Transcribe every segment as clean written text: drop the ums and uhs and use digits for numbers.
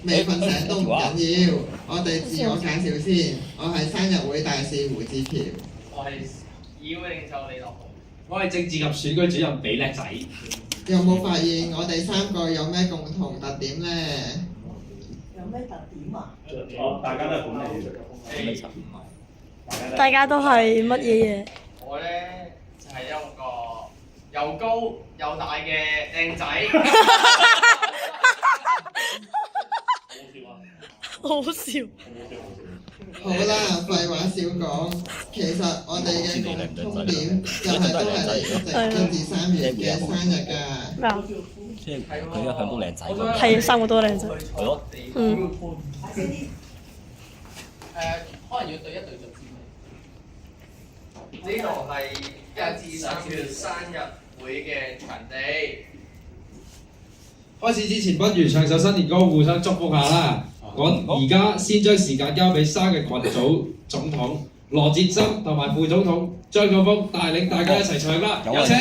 未瞓醒都唔緊要，我哋自我介紹先。我係生日會大使胡志喬。我係議會領袖李樂豪。我係政治及選舉主任比叻仔。有冇發現我哋三個有咩共同特點呢？有咩特點啊？好，大家都係本地嘅。大家都係乜嘢嘢？我咧就係、一個又高又大嘅靚仔。好笑。好啦，廢話少講。其實我哋嘅共通點就係都係嚟自1至3月嘅生日㗎。咩啊？即係佢一向都靚仔㗎。係三個都靚仔。係咯。嗯。可能要對一對就知。呢度係1至3月生日會嘅場地。開始之前，不如唱首新年歌，互相祝福下啦。我而家先將時間交俾生日群組總統羅哲森同埋副總統張國峰帶領大家一齊唱啦，有請。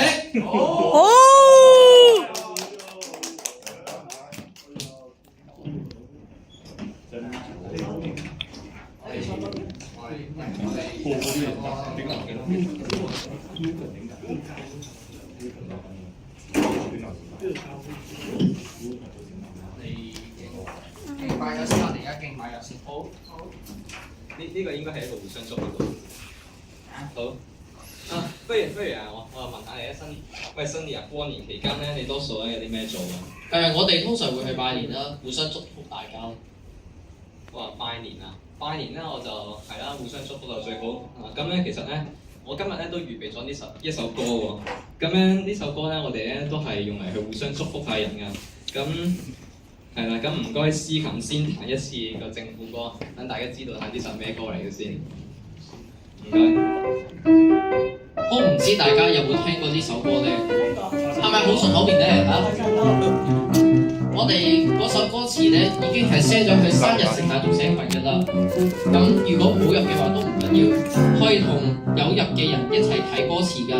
哦。敬拜咗先，我哋而家敬拜咗先。好。呢個應該係一個互相祝福。好。不如啊，我問下你啊，新年過年期間咧，你多數咧有啲咩做啊？我哋通常會去拜年啦，互相祝福大家。哇，拜年啊！拜年咧我就係啦，互相祝福就最好。咁咧其實咧，我今日咧都預備咗一首歌喎。咁樣呢首歌咧，我哋咧都係用嚟去互相祝福下人㗎。咁係啦，咁唔該司琴先彈一次個政府歌，等大家知道下呢首咩歌嚟嘅先。唔該。我唔知大家有冇聽過呢首歌咧？係咪好順口面咧？我哋嗰首歌詞咧已經係 set 咗佢生日、聖誕同社群嘅啦。咁如果冇入嘅話都唔緊要，可以同有入嘅人一齊睇歌詞㗎。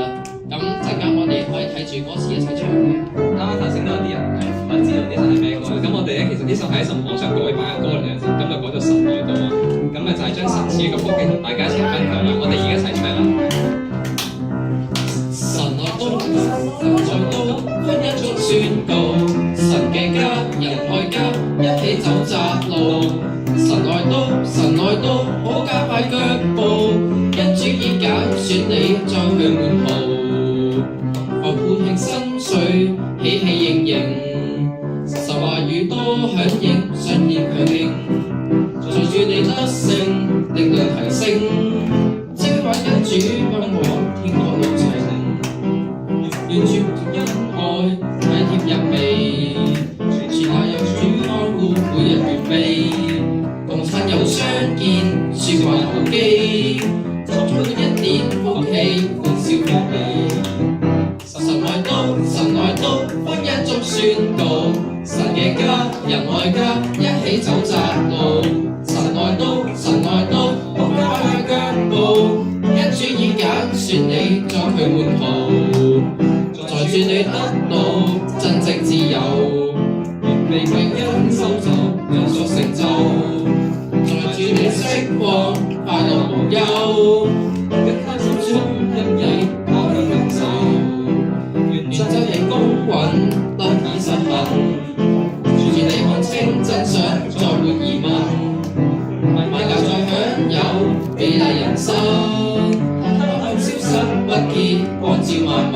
咁陣間我哋可以睇住歌詞一齊唱嘅。啱啱頭先都有啲人唔係知道呢首係咩歌，咁我哋咧其實呢首係一首網上改版嘅歌嚟嘅，咁就改到神來到啊，咁啊就係將神賜嘅福氣同大家一齊分享啦。我哋而家一齊唱啦。神來到，人來到，歡欣中宣告，神嘅家，人愛家，一起走窄路。神來到，神來到，好加快腳步，因主已揀選你，再去門徒。樂鼓慶新歲，喜氣盈盈，神話語多響應，信念強勁，隨住你得勝，力量提升，即刻因主奔往天國路程，願主恩愛體貼入微，全下有主看顧，每日預備，共親友相見，説話投機，祝福一年福氣，歡笑福氣。神來到，神來到，歡欣中宣告，神嘅家，人愛家，一起走窄路。神來到，神來到，好加快腳步，因主已揀選你，作佢門徒，在主你得到真正自由，被榮恩收走，有所成就，在主你釋放，快樂無憂，一開心中因你我的感受。願周日公允得以實行，住你看清真相，再沒疑問，萬教再享有美麗人生，黑暗消失不見，光照萬民。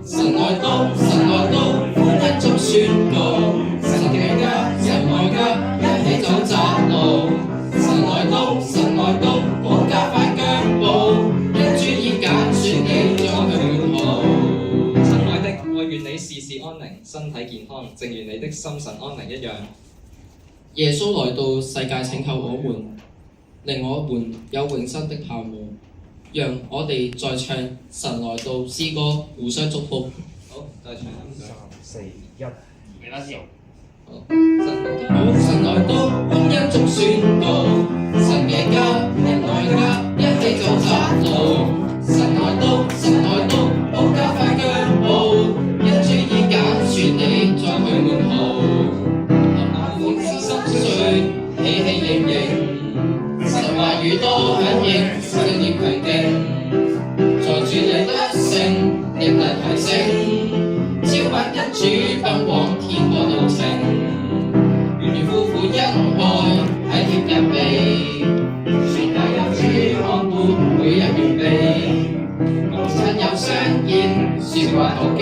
神來到，神來到，歡欣中宣告，神嘅家，人愛家，一起走窄路。神來到，神來到，好加快腳步，因主已揀選你，將佢門徒。親愛的，我願你事事安寧，身體健康，正如你的心神安寧一樣。耶穌來到世界拯救我們，令我們有永生的盼望。讓我哋再唱神來到詩歌，互相祝福。好，再唱。3、4、1，未得先。好，神來到，歡欣中宣告，神嘅家，人愛家，一起走窄路。神來到，神來到，好加快腳步，因主已揀選你，再去門徒。奔往天國路程。緣緣夫婦恩愛體貼入微，全家有主看顧，每日預備。親友相見，説話投機，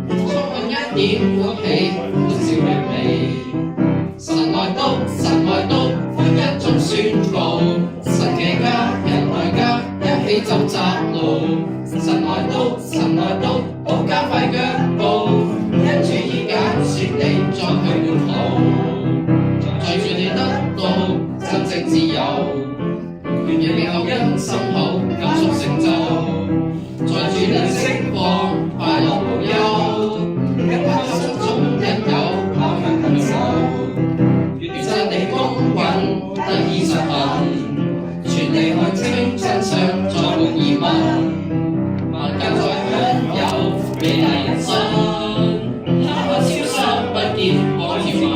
充滿一點歡喜，歡笑揚眉。神來到，神來到，歡欣中宣告，神嘅家，人來家，一起走窄路。神來到，神來到，好加快腳步，因主已揀選你，再去門徒，在住你得到真正自由，願你命後因心口感觸成就，在住你釋放快樂無憂，一刻心中因有跑向更手，願真理公允得以實行，全地看清真相再沒疑問。萬家再享有美麗人生，哪怕消失不見可照萬。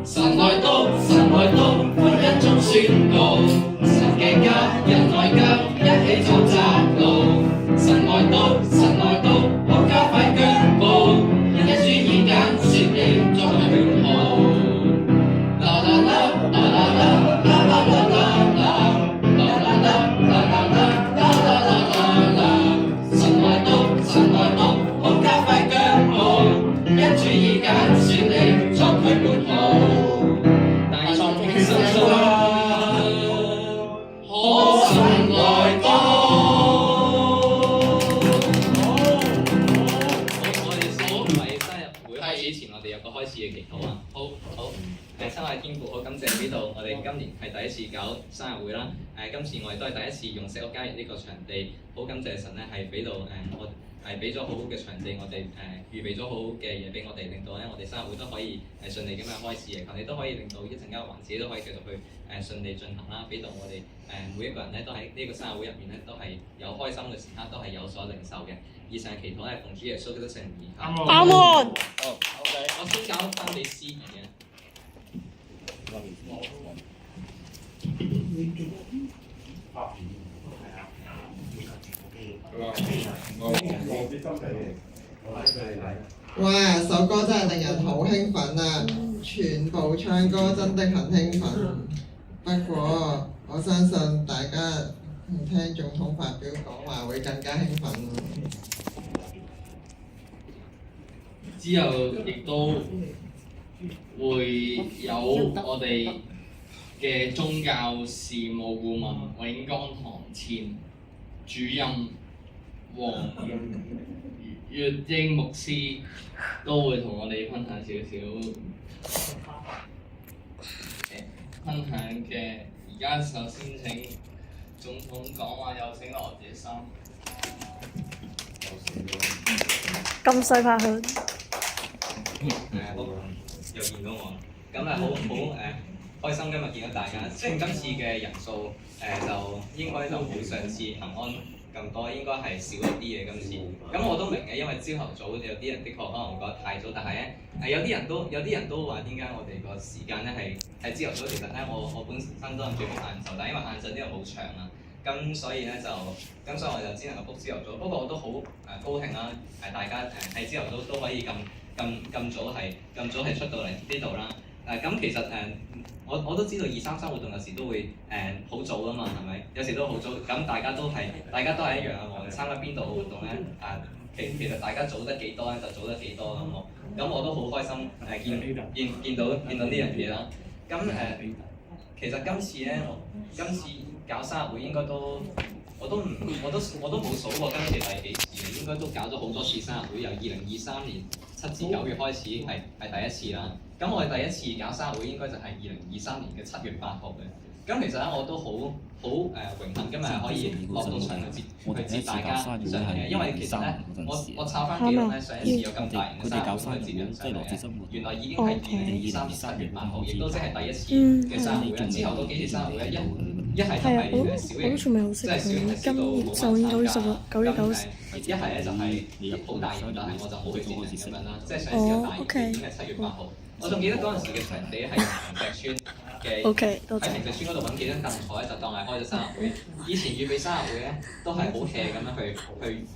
神來到，神來到，歡欣中宣告，神嘅家，人來家，一起走窄路。神來到，神來到，好加快腳步，因主已揀選你作為門徒。啦啦啦啦啦啦啦啦啦啦啦。主已揀選你作佢門徒，大創興新春，可神來到。我哋喺生日會開始前，我哋有個開始嘅祈禱啊！好，親愛嘅天父，好感謝呢度，我哋今年係第一次搞生日會啦。今次我哋都係第一次用石屋加入呢個場地，好感謝神咧係俾到我。係俾咗好好嘅場地，我哋預備咗好好嘅嘢俾我哋，令到咧我哋生日會都可以順利咁樣開始嘅。求你都可以令到一陣間嘅環節都可以繼續去順利進行啦，俾到我哋每一個人咧都喺呢個生日會入面咧都係有開心嘅時刻，都係有所領受嘅。以上祈禱係奉主耶穌基督聖名而行。阿門。我先交翻俾司儀嘅。哇！首歌真係令人好興奮啊！全部唱歌真的很興奮。不過我相信大家聽總統發表講話會更加興奮。之後亦都會有我哋嘅宗教事務顧問永江堂前主任黃月英牧師都會同我哋分享少少分享嘅。而家首先請總統講話，有請羅姐生。咁細拍佢。又見到我，咁好開心今日見到大家。雖然今次嘅人數就應該就冇上次平安咁多，應該係少一啲嘅今次。咁我都明嘅，因為朝頭早有啲人的確可能會覺得太早，但係咧有啲人都話點解我哋個時間咧係朝頭早。其實咧我本身都諗住 book 晏晝，但係因為晏晝呢度好長啊，咁所以我就只能夠 book 朝頭早。不過我都好高興啦，大家喺朝頭早都可以咁早係出到嚟呢度啦。咁其實我都知道233活動有時都會好早啊嘛，係咪？有時都好早，咁大家都係一樣啊。無論參加邊度嘅活動咧，其實大家早得幾多咧，就早得幾多咁我都好開心見到呢樣嘢啦。咁其實今次搞生日會應該都我都冇數過今次第幾次，應該都搞咗好多次生日會，由2023年7至9月開始係第一次啦。咁我哋第一次搞生日會應該就係2023年嘅7月8號嘅。咁其實咧我都好榮幸今日可以落到場去接大家上嚟嘅，因為其實咧我抄翻記錄咧，上一次有咁大型嘅生日會去接人上嚟嘅，原來已經係2023年7月8號，亦都即係第一次嘅生日會啦。之後嗰幾次生日會咧，一係就係小型，即係小型係少到冇乜參加，一係咧就係好大型，但係我就冇去接人咁樣啦。即係上一次有大型已經係7月8號。我仲記得嗰陣時嘅場地係石村，嘅 OK，多謝。喺平石村嗰度揾幾張凳坐咧，就當係開咗生日會。以前預備生日會咧，都係好 hea 咁樣去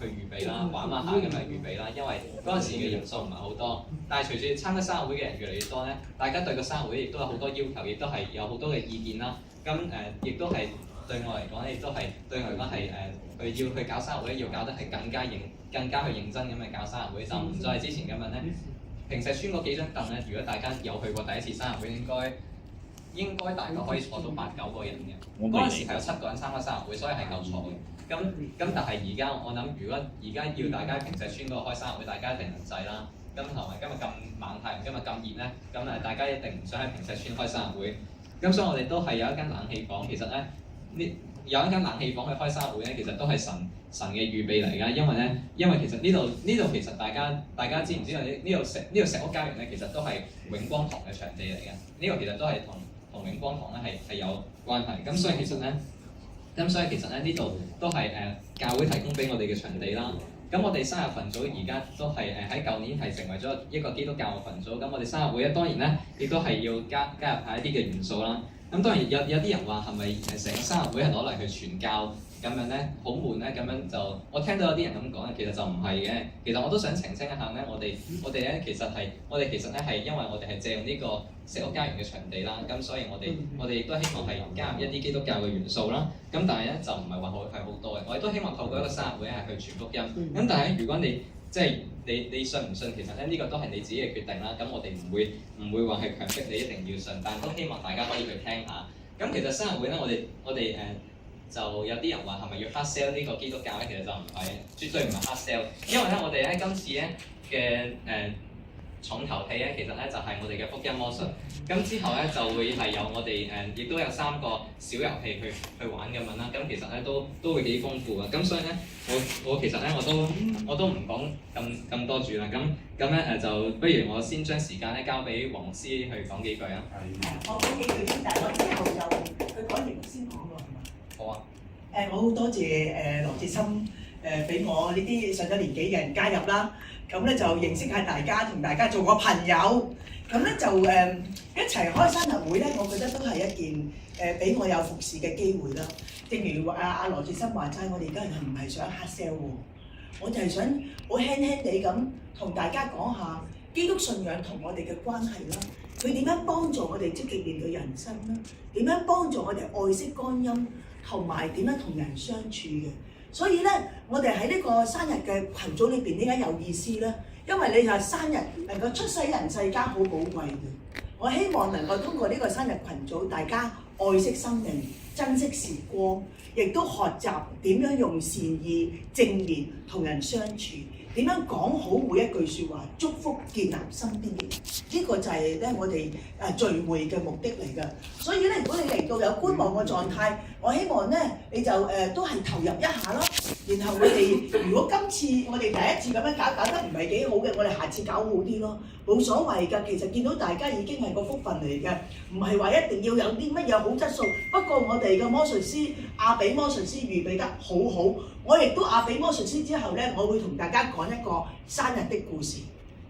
預備啦，玩下咁樣預備啦，因為嗰陣時嘅人數唔係好多。但係隨住參加生日會嘅人越嚟越多咧，大家對個生日會亦都有好多要求，亦都係有好多嘅意見啦。咁亦都係對我嚟講咧，亦都係對我嚟講係佢要去搞生日會，要搞得係更加去認真咁去搞生日會，就唔再係之前咁樣咧。平石村嗰幾張凳咧，如果大家有去過第一次生日會，應該大概可以坐到8-9個人嘅。嗰陣時係有7個人參加生日會，所以係夠坐嘅。咁但係而家我諗，如果而家要大家喺平石村嗰度開生日會，大家一定唔制啦。咁同埋今日咁猛太陽，今日咁熱咧，咁大家一定唔想喺平石村開生日會。咁所以我哋都係有一間冷氣房，其實咧有一間冷氣房去開生日會咧，其實都係神嘅預備嚟㗎。因為其實呢度其實大家知唔知道呢度石屋家園咧，其實都係永光堂嘅場地嚟嘅。呢個其實都係同永光堂咧係有關係。咁所以其實咧呢度都係教會提供俾我哋嘅場地啦。咁我哋生日群組而家都係喺舊年係成為咗一個基督教嘅群組。咁我哋生日會咧當然咧亦都係要加入下一啲嘅元素啦。咁當然有啲人話係咪成個生日會係攞嚟去傳教咁樣咧，好悶咧？咁樣就我聽到有啲人咁講咧，其實就唔係嘅。其實我都想澄清一下咧，我哋咧其實咧係因為我哋係借用呢個石屋家園嘅場地啦，咁所以我哋亦都希望係加入一啲基督教嘅元素啦。咁但係咧就唔係話係好多嘅，我哋都希望透過一個生日會係去傳福音。咁但係如果你信唔信，其實咧呢個都係你自己嘅決定啦。咁我哋唔會話係強迫你一定要信，但係都希望大家可以去聽下。咁其實生日會咧，我哋就有啲人話係咪要 hard sell 呢個基督教咧？其實就唔係，絕對唔係 hard sell。因為咧我哋喺今次咧嘅重頭戲咧，其實咧就係我哋嘅福音魔術。咁之後咧就會係有我哋亦都有3個小遊戲去玩咁樣啦。咁其實咧都會幾豐富嘅。咁所以咧我其實咧我都唔講咁多住啦。咁咧就不如我先將時間咧交俾黃師去講幾句啊。我講幾句先，但係我之後就佢講完先講喎，係嘛？好啊。我好多謝羅志森俾我呢啲上咗年紀嘅人加入啦。咁咧就認識下大家，同大家做個朋友。咁咧就一齊開生日會咧，我覺得都係一件俾我有服侍嘅機會啦。正如阿羅志森話齋，我哋而家人唔係想 hard sell 喎，我就係想好輕輕地咁同大家講下基督信仰同我哋嘅關係啦。佢點樣幫助我哋積極面對人生啦？點樣幫助我哋愛惜光陰，同埋點樣同人相處嘅？所以咧，我哋喺呢個生日嘅群組裏邊點解有意思咧？因為你就係生日能夠出世人世間好寶貴嘅。我希望能夠通過呢個生日群組，大家愛惜生命、珍惜時光，亦都學習點樣用善意、正面同人相處，點樣講好每一句説話，祝福建立身邊嘅人。呢個就係咧我哋聚會嘅目的嚟㗎。所以咧，如果你嚟到有觀望嘅狀態，我希望咧你就都係投入一下咯。然後我哋如果今次我哋第一次咁樣搞得唔係幾好嘅，我哋下次搞好啲咯，冇所謂㗎。其實見到大家已經係個福分嚟嘅，唔係話一定要有啲乜嘢好質素。不過我哋嘅魔術師阿比魔術師預備得好好，我亦都阿比魔術師之後咧，我會同大家講一個生日的故事，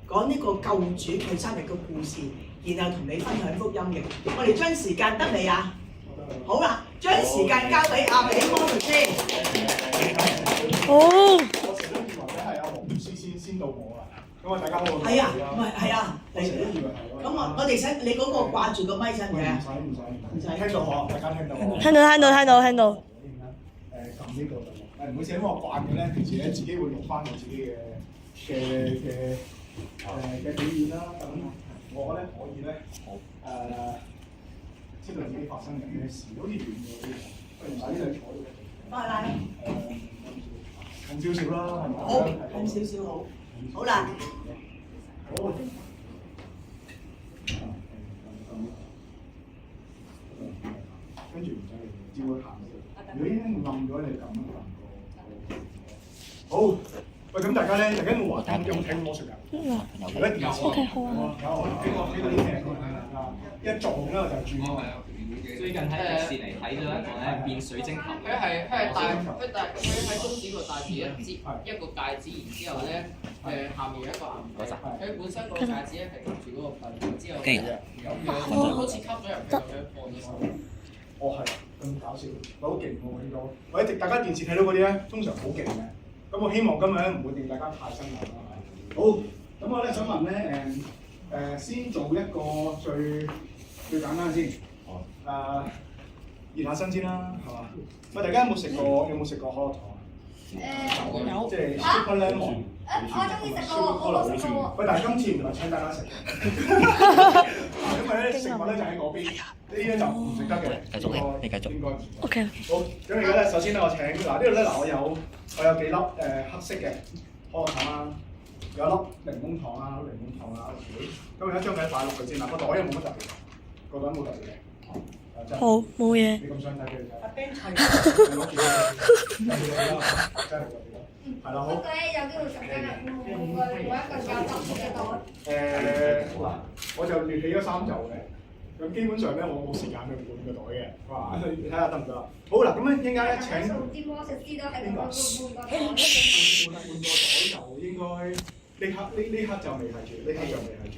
講呢個救主佢生日嘅故事，然後同你分享福音嘅。我哋將時間得未啊？好啦，將時間交俾阿比魔術師。好。我成日都以為咧係阿黃師先到我啦，咁啊大家好。係啊，唔係係啊，我成日都以為係。咁我哋使你嗰個掛住個咪使唔使啊？唔使，聽到我，大家聽到我。聽到。撳呢度就唔好意思，因為我慣嘅咧，平時咧自己會錄翻我自己嘅表演啦。咁我咧可以咧知道自己發生緊咩事，好似遠咗啲，不如唔使呢度坐呢度。幫我拉。近少少啦，係咪？好，近少少好。好啦。好。跟住唔使你照佢行。如果已經冧咗，你撳一撳個。好，喂，咁大家。家咧，大家有冇玩有冇睇魔術㗎？有一有啊，睇到啲咩一撞咧就轉啊！最近喺迪士尼睇咗一個咧變水晶球，佢係喺中指嗰度戴住一個戒指，然之後咧下面有一個銀幣，佢本身個戒指咧係夾住嗰個幣，然之後咁樣好似吸咗入去咁樣放咗手。哦係，咁搞笑，好勁喎呢個！我一直大家電視睇到嗰啲咧，通常好勁嘅。咁我希望今日咧唔會令大家太辛苦啦。好，咁我咧想問咧先做一個最簡單先。熱下身先啦，係嘛？喂，大家有冇食過可樂糖啊？有，即係 Super Lemon。我中意食過，我冇食過。喂，但係今次唔係請大家食嘅，因為咧食物咧就喺嗰邊，呢啲咧就唔食得嘅。繼續你繼續。應該。OK。好，咁而家咧，首先咧我請嗱呢度咧嗱我有幾粒黑色嘅可樂糖啦，有一粒檸檬糖啦，咁而家將佢擺落去先嗱，個袋又冇乜特別，個袋冇特別嘅。好，冇嘢。你咁想睇佢睇？阿 Ben 係攞住真係係啦，好。有機會食嘅，每一個有特別嘅袋。我就列起咗3嚿嘅，咁基本上咧我冇時間去換個袋嘅，哇！你睇下得唔得啊？好嗱，咁咧應該咧請換個袋就應該呢刻就未係住，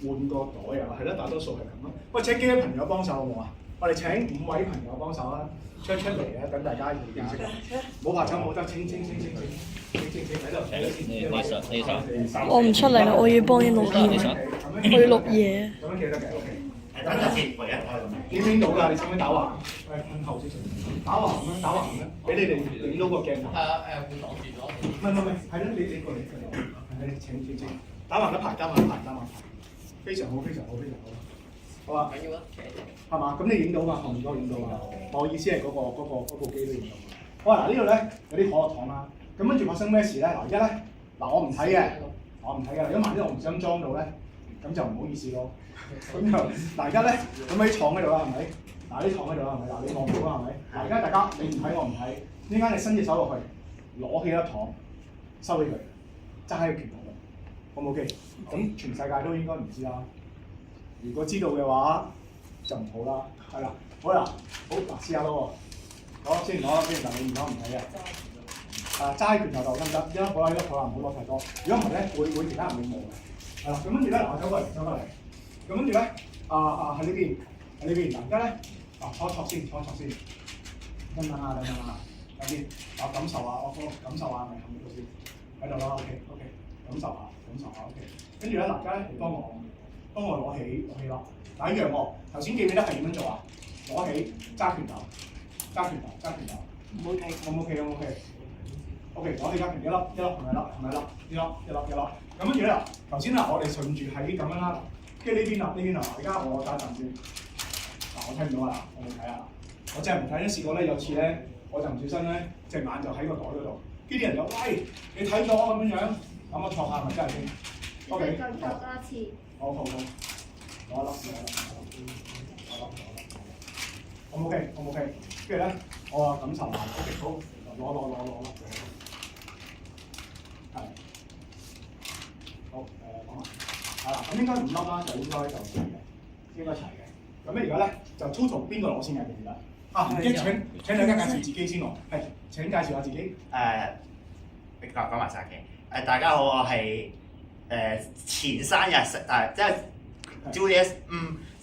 換個袋啊，係啦，大多數係咁咯。喂，請幾位朋友幫手好冇啊？我哋請5位朋友幫手啦，出嚟啊，等大家認識啊！冇怕醜，冇得清喺度。我唔出嚟啦，我要幫你錄嘢，我要錄嘢。咁樣記得嘅 ，OK。等陣先，影到㗎，你使唔使打橫？向後少少，打橫咁樣，俾你哋影到個鏡頭。係啊，會擋住咗。唔係，係啦，你過嚟，請，打橫一排。非常好。好啊，緊要啊，係嘛？咁你影到嘛？後面嗰個影到嘛？我意思係嗰部機都影到。好啊，嗱呢度咧有啲可樂糖啦。咁跟住發生咩事咧？嗱而家咧，我唔睇嘅。如果萬一我唔小心裝到咧，咁就唔好意思咯。咁就嗱而家咧，咁喺廠喺度啦，係咪？嗱啲廠喺度啦，係咪？嗱你望到啦，係咪？嗱而家大家你唔睇我唔睇，呢間你伸隻手落去，攞起粒糖，收起佢，揸喺個拳頭度，好唔 OK？咁全世界都應該唔知啦。如果知道嘅話，就唔好啦。係啦，好啦，好嗱，試下咯喎。攞先，嗱你唔攞唔睇嘅。揸喺拳頭度得唔得？一粒好啦，唔好攞太多。如果唔係咧，會其他人會望嘅。係啦，咁跟住咧，走過嚟。咁跟住咧，喺呢邊。嗱而家咧，搓先。等先。我感受下，咪喺呢度先。喺度啦 ，OK。感受下 ，OK。跟住咧，嗱而家咧，你幫我攞起粒。嗱一樣喎，頭先記唔記得係點樣做啊？攞起揸拳頭。唔好睇。O K。O K， 攞起揸拳，一粒係咪一粒？一粒。咁跟住咧，頭先嗱，我哋順住喺咁樣啦，跟住呢邊啊，而家我打陣先。嗱，我聽唔到啊，我冇睇啊，我真係唔睇。試過咧，有次咧，我就唔小心咧，隻眼就喺個袋嗰度，跟住啲人就喂，你睇咗咁樣，咁我錯下咪真係先。O K。再多一次。好。攞一粒。我 OK。跟住咧，我感受下。OK， 好，攞。係。好，講下。係啦，咁應該5粒啦，就應該齊嘅。咁咧而家咧就 total 邊個攞先嘅？記唔記得？唔記得請大家介紹自己先喎。係，請介紹下自己。你講埋晒嘅。大家好，我係前生日即係 Julius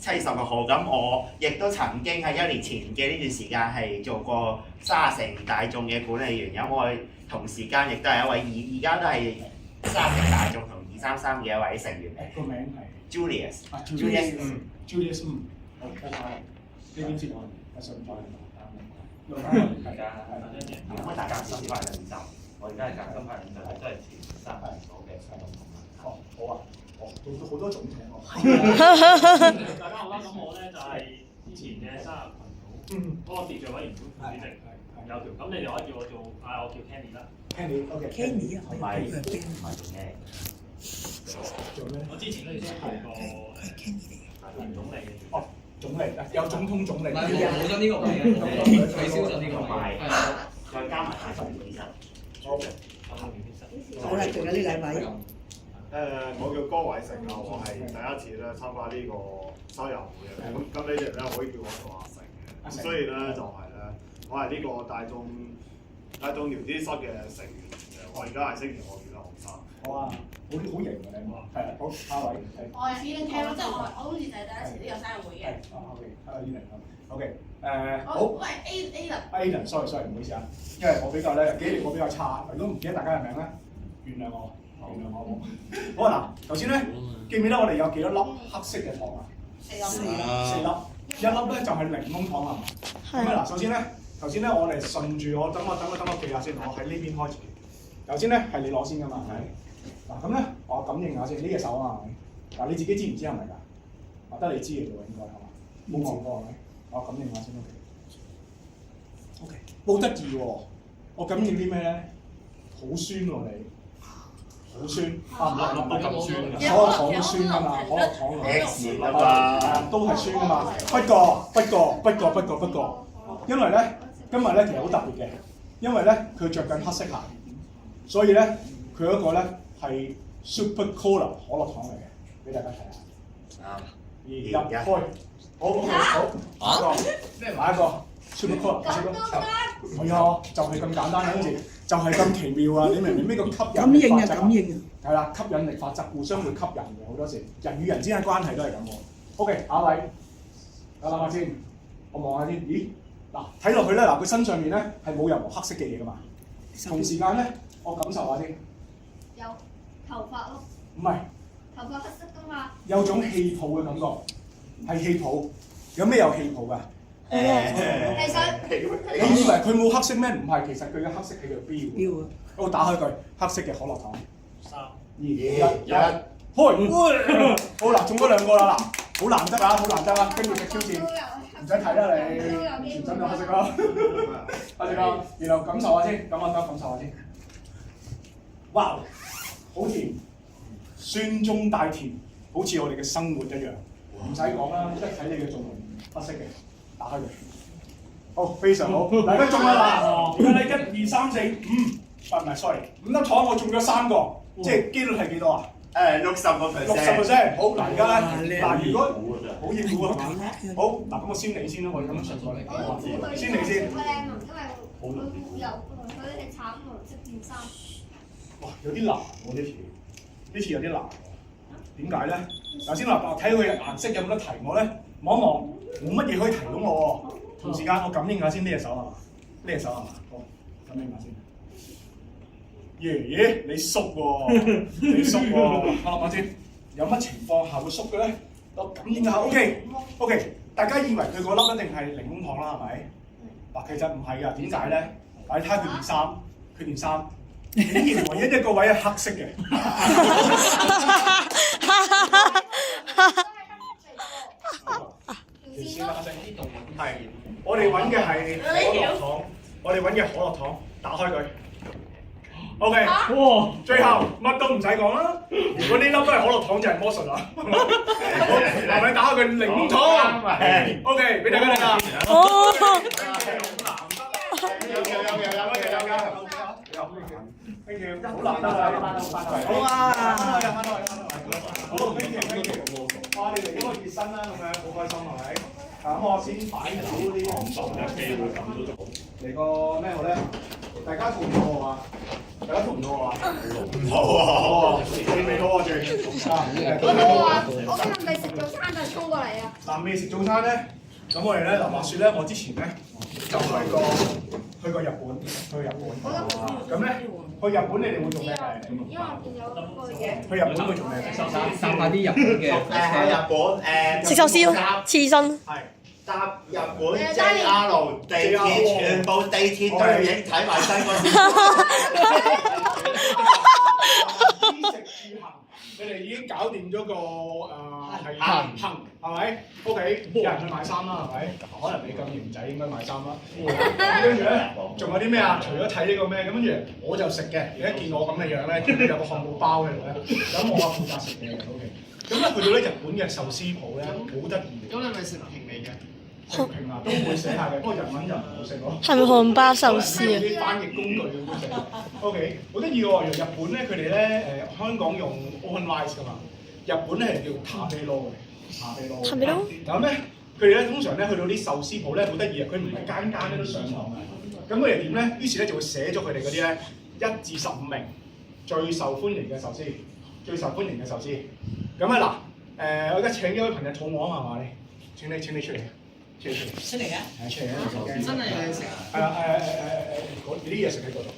7月16號，咁我亦都曾經喺1年前嘅呢段時間係做過沙城大眾嘅管理員，咁我同時間亦都係一位而家都係沙城大眾同233嘅一位成員。個名係 Julius。好，呢邊先我順序。大家新派領袖，我而家係新派領袖，都係前3年組嘅細路同學。好啊，做咗好多種嘅我。大家好啦，咁我咧就係之前嘅生日群組嗰個秩序委員會副主席有條，咁你哋可以叫我做我叫 Kenny 啦。Kenny，OK。唔係做咩？我之前都已經係個總理。總理有總統總理。冇咗呢個位嘅，取消咗呢個位。再加埋下屬醫生。好，好啦，仲有呢兩位。我叫江偉成啊，我係第一次咧參加呢個生日會嘅。咁你哋咧可以叫我做阿成嘅。咁所以咧就係咧，我係呢個大眾聊天室嘅成員嚟嘅。我而家係星期學院嘅學生。好啊，好型㗎你話。係啊，好，下位。我係 Eden 聽咯，即係我好似就係第一次呢個生日會嘅。OK， 好。喂 Aiden，sorry， 唔好意思啊，因為我比較咧記憶力我比較差，如果唔記得大家嘅名咧，原諒我。好啊嗱，頭先咧記唔記得我哋有幾多粒黑色嘅糖啊？4粒，一粒咧就係檸檬糖啊。咁啊嗱，首先咧，頭先咧我哋順住我等我記下先，我喺呢邊開始。頭先咧係你攞先㗎嘛，係咪？嗱咁咧，我感應下先，呢隻手啊，係咪？嗱你自己知唔知係咪㗎？得你知嘅啫喎，應該係嘛？冇試過係咪？我感應下先 OK， 好得意喎！我感應啲咩咧？好酸喎你。好酸，粒都咁酸，可樂糖都酸㗎嘛，可樂糖都係酸㗎嘛。不過，因為咧今日咧其實好特別嘅，因為咧佢着緊黑色鞋，所以咧佢嗰個咧係 Super Cola 可樂糖嚟嘅，俾大家睇下。入開，好，買一個 Super Cola，係啊，就係咁簡單嘅，好似。就係咁奇妙啊！你明唔明咩叫吸引力法則？感應係啦，吸引力法則互相會吸引嘅，好多時人與人之間關係都係咁喎。OK， 下一位，我諗下先，我望下先。咦，嗱睇落去咧，嗱佢身上面咧係冇任何黑色嘅嘢噶嘛。同時間咧，我感受下先。有頭髮咯。唔係。頭髮黑色㗎嘛。有種氣泡嘅感覺，係氣泡。有咩有氣泡㗎？其實你以為佢冇黑色咩？唔係，其實佢嘅黑色喺度標。我打開佢，黑色嘅可樂糖。3、2、1，開！好啦，中咗2個啦嗱，好難得啊，好難得啊！跟住嘅挑戰，唔使睇啦你，全身都黑色啦，黑色啦。然後感受下先，感受下先。哇，好甜，酸中帶甜，好似我哋嘅生活一樣。唔使講啦，一睇你嘅仲黑色嘅。打開佢，好，非常好，大家中啦嗱，而家你1、2、3、4、5，唔係 sorry， 5粒糖我中咗3個，即係機率係幾多啊？60%。好，嗱而家咧，嗱如果好應付啊，好，嗱咁我先嚟先啦，我哋咁樣順過嚟，先嚟先。因為佢有佢係橙黃色件衫。哇，有啲難喎呢次有啲難喎，點解咧？首先嗱，睇佢嘅顏色有冇得提我咧？望一望，冇乜嘢可以提到我喎。同時間我感應下先，呢隻手係嘛？呢隻手係嘛？好，感應下先。咦，你縮喎，你縮喎。我諗下先，有乜情況下會縮嘅咧？我感應下 ，OK。大家以為佢嗰粒一定係檸檬糖啦，係咪？嗱，其實唔係㗎，點解咧？嗱，你睇下佢件衫，竟然唯一一個位係黑色嘅。係，我哋揾嘅係可樂糖，打開佢。OK， 哇！最後乜都唔使講啦，如果呢粒都係可樂糖就係魔術啦。好，係咪打開佢檸檬糖 ？OK， 俾大家睇下。哦。Thank you， 好難得啊！好啊！好 ，thank you。哇！你嚟嗰個熱身啦，咁樣好開心係咪？咁我先擺好啲紅糖嘅機會咁都做。嚟個咩好咧？大家同唔同我啊？大家同唔同我啊？唔好啊！你未到我住。我好啊！我今日未食早餐就衝過嚟啊！嗱，未食早餐咧，咁我哋咧嗱話説咧，我之前咧就去過日本，咁咧去日本你哋會做咩？因為我見有個嘢。去日本會做咩？搭下啲日本嘅日本食壽司咯，刺身。係搭日本 JR 地鐵，全部地鐵對影睇埋新嗰啲。衣食住行，你哋已經搞掂咗個行係咪 ？OK， 有人去買衫啦，係咪？可能你咁型仔應該買衫啦。跟住咧，仲有啲咩啊？除咗睇呢個咩，咁跟住我就食嘅。你一見我咁嘅樣咧，見到有個漢堡包喺度咧，咁我負責食嘅。OK， 咁咧去到咧日本嘅壽司鋪咧，好得意。咁你咪食平味嘅？食評啊，都會寫下嘅，不過日文就唔好食咯。係咪漢巴壽司啊？啲翻譯工具咁樣食。OK， 好得意喎！日本咧，佢哋咧香港用 open rice 噶嘛，日本咧係叫塔比撈嘅，塔比撈。塔比撈。咁咧，佢哋咧通常咧去到啲壽司鋪咧好得意啊，佢唔係間間咧都上堂嘅。咁佢哋點咧？於是咧就會寫咗佢哋嗰啲咧1至15名最受歡迎嘅壽司，最受歡迎嘅壽司。咁啊嗱，我而家請咗位朋友肚餓啊嘛，你請你出嚟。出嚟啊！係出嚟啊！真係有嘢食啊！係啦啲嘢食喺嗰度。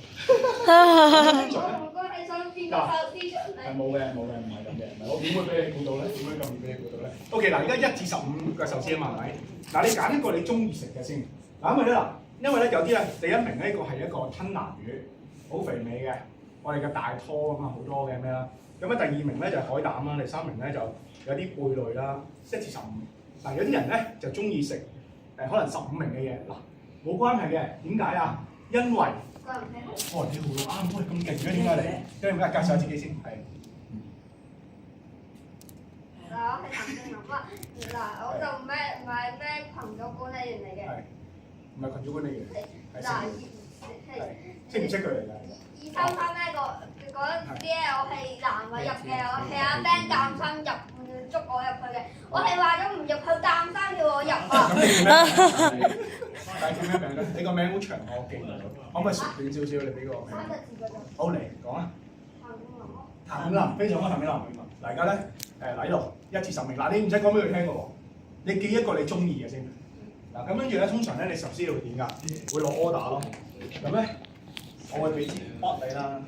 係冇嘅，唔係咁嘅，我點會俾你估到咧？點會咁易俾你估到咧 ？OK 嗱，而家1至15個壽司啊嘛，係咪？嗱，你揀一個你中意食嘅先。嗱，因為咧有啲咧第一名呢個係一個吞拿魚，好肥美嘅，我哋嘅大拖咁啊，好多嘅咩啦。咁啊，第二名咧就係海膽啦，第三名咧就有啲貝類啦，1至15。嗱，有啲人咧就中意食可能15名嘅嘢，嗱冇關係嘅，點解啊？因為你好啱，喂咁勁嘅點解你？因為介紹下自己先，係。嗱，我係譚正林啊，嗱我就唔係咩群組管理員嚟嘅。係。唔係群組管理員。嗱，識唔識佢嚟㗎？233呢嗰啲咧，我係男嘅入嘅，我係阿 Ben 擔心入。捉我入去嘅，我係話咗唔入去，擔心叫我入啊！但係叫咩名咧？你個名好長，我記唔到，可唔可以縮短少少？你俾個名。3個字嗰度。好嚟講啊！譚炳林，非常好，譚炳林。嗱而家咧喺度1至10名，嗱你唔使講俾佢聽嘅喎，你記一個你中意嘅先。嗱咁跟住咧，通常咧你壽司會點㗎？會攞 order 咯。咁咧，我會俾支筆你啦，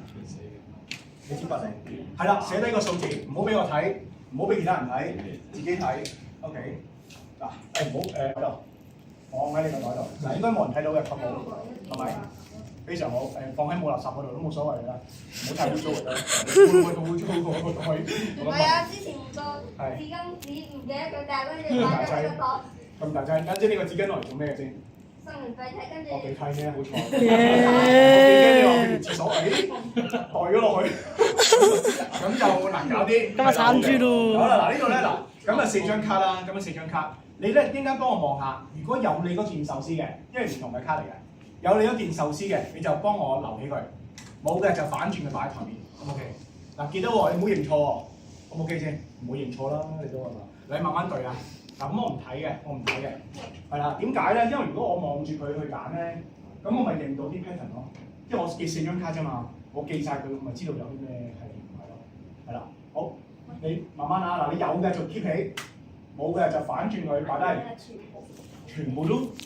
俾支筆你。係啦，寫低個數字，唔好俾我睇。唔好俾其他人睇，自己睇。OK， 嗱，唔好喺度，放喺呢個袋度。嗱，應該冇人睇到嘅，確保係咪？非常好。放喺冇垃圾嗰度都冇所謂㗎，唔好太污糟就得。會唔會好污糟嗰個袋？唔係啊，之前個紙巾紙唔記得佢帶，跟住擺咗喺個袋。咁大劑，即係呢個紙巾攞嚟做咩先？生完鼻涕跟住。我鼻涕啫，好彩。我驚你話去完廁所，袋咗落去。咁就難搞啲。咁啊慘豬咯！好啦，嗱呢度咧嗱，咁啊4張卡啦，咁啊4張卡，你咧應該幫我望下，如果有你嗰件壽司嘅，因為唔同嘅卡嚟嘅，有你嗰件壽司嘅，你就幫我留起佢，冇嘅就反轉佢擺喺台面 ，OK。嗱記得喎，你唔好認錯喎，好唔 OK 先？唔好認錯啦，你都係嘛？你慢慢對啊。嗱咁我唔睇嘅，係啦。點解咧？因為如果我望住佢去揀咧，咁我咪認到啲 pattern 咯。因為我記4張卡啫嘛，我記晒佢，我咪知道有啲咩係唔係咯。係啦，好，你慢慢啊。嗱，你有嘅就 keep 起，冇嘅就反轉佢擺低。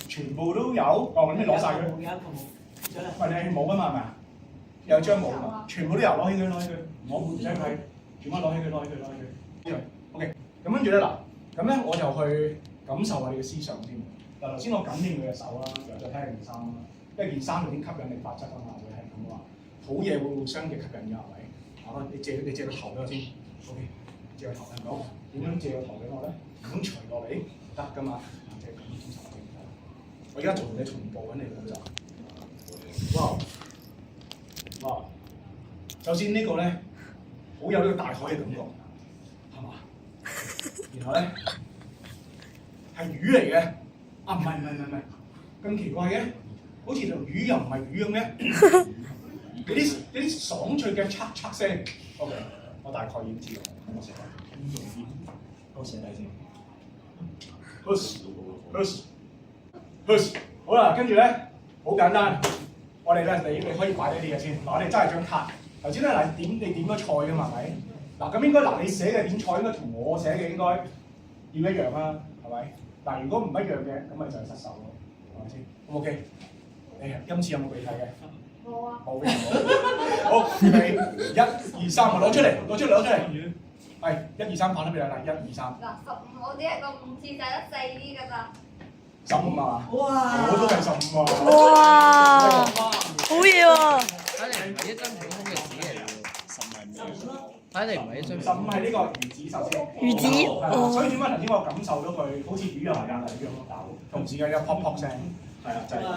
全部都有，哦，咁你攞晒佢。喂，你冇㗎嘛係咪啊？有張冇㗎，全部都有，攞起佢，我唔使睇，全部攞起佢。呢樣 OK， 咁跟住咧嗱。咁咧我就去感受下你嘅思想先。嗱頭先我感應佢嘅手啦，然後再睇下件衫啦。因為件衫有啲吸引力法則啊嘛，會係咁話。好嘢會互相嘅吸引㗎係咪？啊，你借個頭俾我先。OK， 借個頭係好。點樣借個頭俾我咧？咁除落嚟得㗎嘛？即係咁檢查先。我而家做你同步緊你嘅步驟。哇！首先呢個咧，好有呢個大海嘅感覺。然後咧係魚嚟嘅，啊唔係，咁奇怪嘅，好似條魚又唔係魚咁嘅，有啲爽脆嘅嚓聲。OK， 我大概已經知道，我寫低，我寫低先。好啦，跟住咧好簡單，我哋咧你可以擺低啲嘢先。嗱，我哋揸住張卡，頭先咧嗱你點咗菜㗎嘛係咪？嗱咁應該嗱你寫嘅點菜應該同我寫嘅應該要一樣啦，係咪？嗱如果唔一樣嘅，咁咪就係失手咯，係咪先？咁 OK？ 你今次有冇鼻涕嘅？冇啊。冇嘅冇。好，預備1、2、3，攞出嚟。係1、2、3反咗俾你啦，1、2、3。嗱15，我只係個5次就得4啲㗎咋。15啊！哇！我都係15啊！哇！好嘢喎！睇嚟唔係一張普通嘅紙嚟嘅喎。睇嚟唔係一張。15係呢個魚子壽司。魚子。所以點解頭先我感受到佢好似魚又係㗎，魚咁搞，同時嘅有 pop 聲，係啊，就係咁。